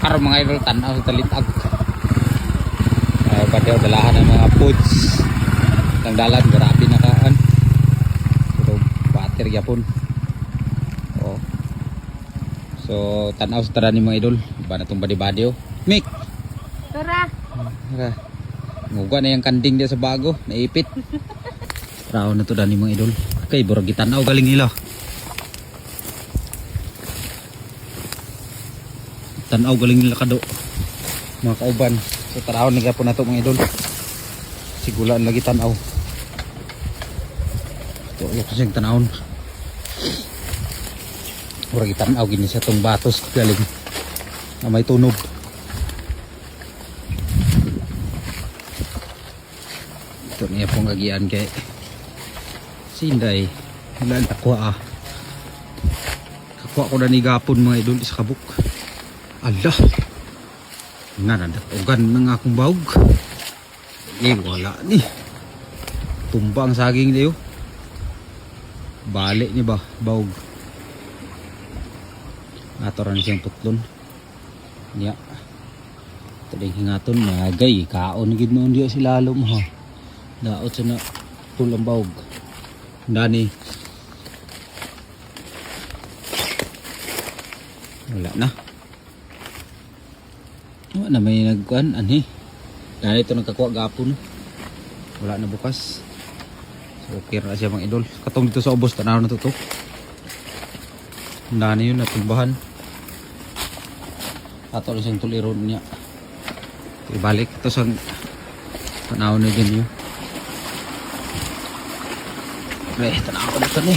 Karon mga idol tanaw sa talitag. Pati dalahan ng mga foods. Ang dalan grabe na kaan. Pero bater yapon. Oh. So tanaw sa tara ni mga idol. Iba na tong badi-badi oh. Mik. Tara. Tara. Muga na yung kanding dia sa bago, naipit. Taraw na to dani mga idol. Kay burag gitanaw galing nila. Tanaw galing nila kado. Mga kauban. So taraw ni gapon nato mga idol. Sigulaan lagi tanaw. Ito ulit siyang tanawon. Burag gitanaw gini sa tong batos galing. Na may tunog. Ito niya pong agian kay Sinday. Ilan takwa ah. Kakwa ko na ni gapon mga idol sa kabuk. Allah. Nga nadatugan ng akong bahog. Eh wala ni. Tumba ang saging niyo. Balik ni ba bahog. Atoran siyang putlon. Niya. Tuling hingaton magay kaon gid noon diya si lalom ha. Daot sa na pulang bahog. Dani. Wala na. Wala na may nagkuhan ani. Dani ito nagkakuha gapon. Wala na bukas. So okay na siya mga idol. Katong dito sa ubos tanaw na to. Dani yun natumbahan. Ato lang siyang tuliron niya. Ibalik ito sa tanaw na din yun. Okay, tanaw ko dito ni.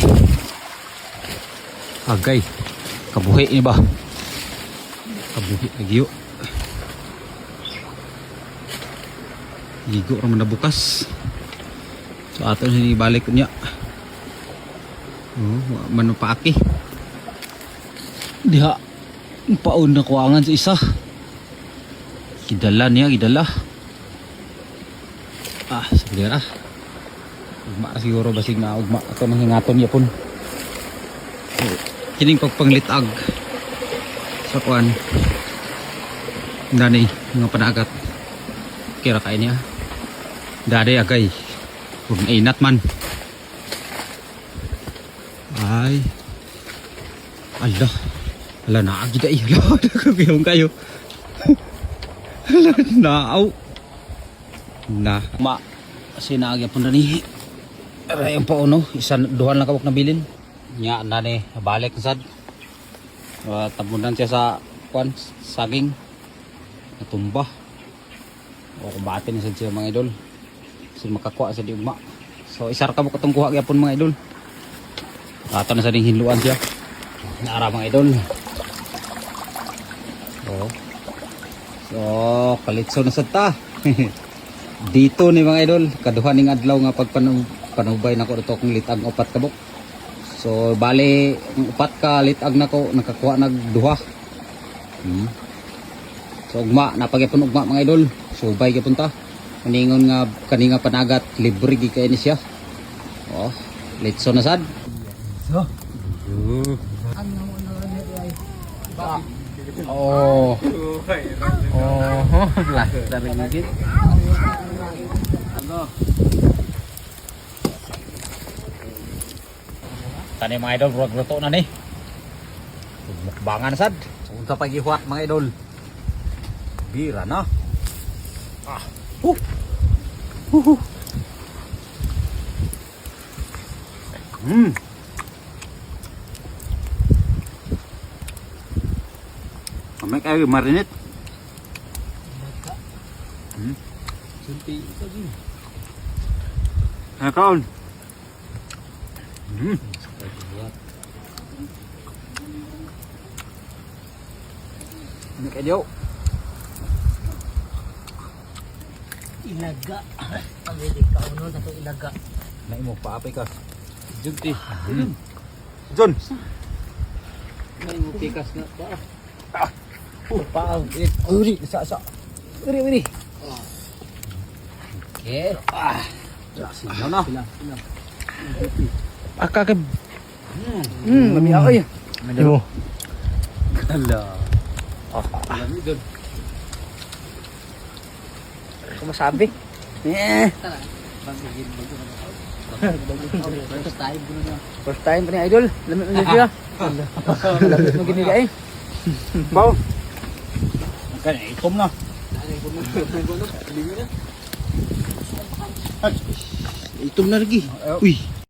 Agay. Kabuhi ni ba? Kabuhi lagi yun. Gigo raman na bukas. So ato na balik niya. Manupaki. Diha. Paon na kuwangan sa isa. Gidala niya, gidala. Sabi na. Ugma siguro basig na ugma. Ito nang hingaton niya pun. So, kining pagpanglitag sa kuwan. Dani, mga panagat. Kira kain niya. Dade agay. Huwag na inat man. Ay. Allah. Ala naagid ay. Ala nakagayong kayo. Ala naaw. Na. Ma. Kasi naagya po na ni. Aray ang pauno. Duhan lang kabok na bilin. Nya na ni. Balik sad. Tabunan siya sa kwan. Saging. Natumba. O kumbate na sad siya mga idol. Kasi makakuha sa di ugma. So isar ka mo katong kuha gyapon mga idol. Ato na sa ding hinluan siya. Naara mga idol. So kalitso na sad ta. Dito ni mga idol, kaduhan ning adlaw nga pagpanubay nako dito kung litag upat kabok. So bali upat ka litag nako nakakuha nagduha. So ugma napagyapon ugma mga idol. Subay gyapon ta. Kaningon nga kaninga panagat libre gi kay ni siya. Litso na sad. So. Lah dari gigit. Tani mga idol bro luto na ni. Mukbangan sad. Unsa pa gihuwat mga idol. Bira na. Kamay kayo marinate. Sunti ito din. Kaon. Ini kayo. Ilaga. Pagili ka uno na to ilaga. Nay mo paapay ka. Junti. John. Nay mo pikas na ba? Paaw. Uri sa. Uri. Okay. Sino na? Akakib. Mami ako yun. Ano? Ala. Lami doon. Ako masabi. Eh. First time pa ni Idol. Lamit mo siya. Lamit mo giniga eh. Bao. Kan itom na. Itom na lagi. Uy.